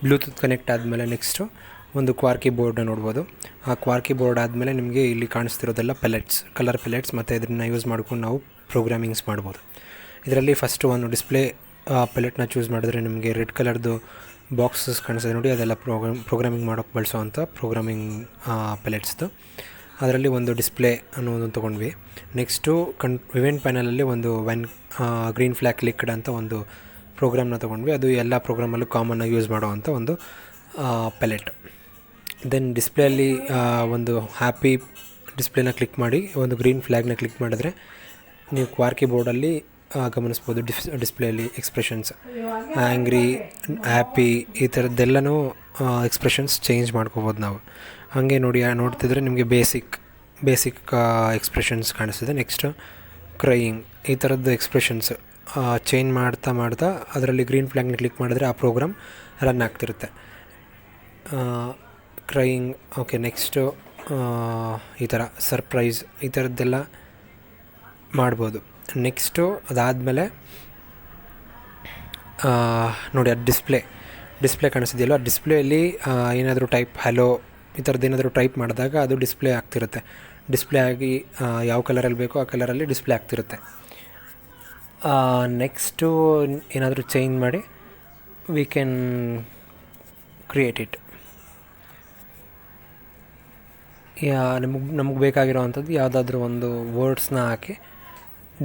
Bluetooth connect ಆದಮೇಲೆ next ಒಂದು ಕ್ವಾರ್ಕಿ ಬೋರ್ಡನ್ನ ನೋಡ್ಬೋದು. ಆ ಕ್ವಾರ್ಕಿ ಬೋರ್ಡ್ ಆದಮೇಲೆ ನಿಮಗೆ ಇಲ್ಲಿ ಕಾಣಿಸ್ತಿರೋದೆಲ್ಲ ಪೆಲೆಟ್ಸ್, ಕಲರ್ ಪೆಲೆಟ್ಸ್, ಮತ್ತು ಇದನ್ನು ಯೂಸ್ ಮಾಡ್ಕೊಂಡು ನಾವು ಪ್ರೋಗ್ರಾಮಿಂಗ್ಸ್ ಮಾಡ್ಬೋದು. ಇದರಲ್ಲಿ ಫಸ್ಟು ಒಂದು ಡಿಸ್ಪ್ಲೇ ಪೆಲೆಟ್ನ ಚೂಸ್ ಮಾಡಿದ್ರೆ ನಿಮಗೆ ರೆಡ್ ಕಲರ್ದು ಬಾಕ್ಸಸ್ ಕಾಣಿಸ್ತದೆ ನೋಡಿ, ಅದೆಲ್ಲ ಪ್ರೋಗ್ರಾಮಿಂಗ್ ಮಾಡೋಕ್ಕೆ ಬಳಸೋವಂಥ ಪ್ರೋಗ್ರಾಮಿಂಗ್ ಪೆಲೆಟ್ಸ್ದು. ಅದರಲ್ಲಿ ಒಂದು ಡಿಸ್ಪ್ಲೇ ಅನ್ನೋದನ್ನು ತೊಗೊಂಡ್ವಿ. ನೆಕ್ಸ್ಟು ಇವೆಂಟ್ ಪ್ಯಾನಲಲ್ಲಿ ಒಂದು ಗ್ರೀನ್ ಫ್ಲ್ಯಾಗ್ ಕ್ಲಿಕ್ಡ್ ಅಂತ ಒಂದು ಪ್ರೋಗ್ರಾಮ್ನ ತೊಗೊಂಡ್ವಿ. ಅದು ಎಲ್ಲ ಪ್ರೋಗ್ರಾಮಲ್ಲೂ ಕಾಮನ್ನಾಗಿ ಯೂಸ್ ಮಾಡೋವಂಥ ಒಂದು ಪೆಲೆಟ್. ದೆನ್ ಡಿಸ್ಪ್ಲೇಯಲ್ಲಿ ಒಂದು ಹ್ಯಾಪಿ ಡಿಸ್ಪ್ಲೇನ ಕ್ಲಿಕ್ ಮಾಡಿ ಒಂದು ಗ್ರೀನ್ ಫ್ಲ್ಯಾಗ್ನ ಕ್ಲಿಕ್ ಮಾಡಿದ್ರೆ ನೀವು ಕ್ವಾರ್ಕಿ ಬೋರ್ಡಲ್ಲಿ ಗಮನಿಸ್ಬೋದು ಡಿಸ್ಪ್ಲೇಯಲ್ಲಿ ಎಕ್ಸ್ಪ್ರೆಷನ್ಸ್, ಆ್ಯಂಗ್ರಿ, ಹ್ಯಾಪಿ, ಈ ಥರದ್ದೆಲ್ಲನೂ ಎಕ್ಸ್ಪ್ರೆಷನ್ಸ್ ಚೇಂಜ್ ಮಾಡ್ಕೋಬೋದು ನಾವು. ಹಾಗೆ ನೋಡ್ತಿದ್ರೆ ನಿಮಗೆ ಬೇಸಿಕ್ ಎಕ್ಸ್ಪ್ರೆಷನ್ಸ್ ಕಾಣಿಸ್ತದೆ. ನೆಕ್ಸ್ಟ್ ಕ್ರೈಯಿಂಗ್, ಈ ಥರದ್ದು ಎಕ್ಸ್ಪ್ರೆಷನ್ಸ್ ಚೇಂಜ್ ಮಾಡ್ತಾ ಅದರಲ್ಲಿ ಗ್ರೀನ್ ಫ್ಲ್ಯಾಗ್ನ ಕ್ಲಿಕ್ ಮಾಡಿದ್ರೆ ಆ ಪ್ರೋಗ್ರಾಮ್ ರನ್ ಆಗ್ತಿರುತ್ತೆ. Crying, okay. ನೆಕ್ಸ್ಟು ಈ ಥರ ಸರ್ಪ್ರೈಸ್, ಈ ಥರದ್ದೆಲ್ಲ ಮಾಡ್ಬೋದು. ನೆಕ್ಸ್ಟು ಅದಾದಮೇಲೆ ನೋಡಿ, ಅದು ಡಿಸ್ಪ್ಲೇ ಕಾಣಿಸ್ತಿದೆಯಲ್ಲ, ಆ ಡಿಸ್ಪ್ಲೇಯಲ್ಲಿ ಏನಾದರೂ ಟೈಪ್ ಹಲೋ ಈ ಥರದ್ದು ಏನಾದರೂ ಟೈಪ್ ಮಾಡಿದಾಗ ಅದು ಡಿಸ್ಪ್ಲೇ ಆಗ್ತಿರುತ್ತೆ. ಡಿಸ್ಪ್ಲೇ ಆಗಿ ಯಾವ ಕಲರಲ್ಲಿ ಬೇಕೋ ಆ ಕಲರಲ್ಲಿ ಡಿಸ್ಪ್ಲೇ ಆಗ್ತಿರುತ್ತೆ. ನೆಕ್ಸ್ಟು ಏನಾದರೂ ಚೇಂಜ್ ಮಾಡಿ ವಿ ಕ್ಯಾನ್ ಕ್ರಿಯೇಟ್ ಇಟ್. ನಮಗೆ ಬೇಕಾಗಿರೋವಂಥದ್ದು ಯಾವುದಾದ್ರೂ ಒಂದು ವರ್ಡ್ಸ್ನ ಹಾಕಿ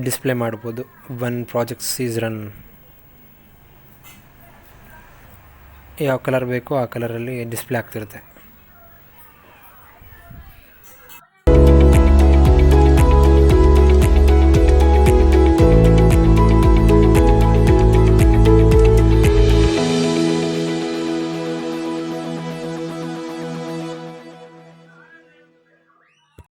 ಡಿಸ್ಪ್ಲೇ ಮಾಡ್ಬೋದು. ಒನ್ ಪ್ರಾಜೆಕ್ಟ್ಸ್ ಈಸ್ ರನ್, ಯಾವ ಕಲರ್ ಬೇಕೋ ಆ ಕಲರಲ್ಲಿ ಡಿಸ್ಪ್ಲೇ ಆಗ್ತಿರುತ್ತೆ.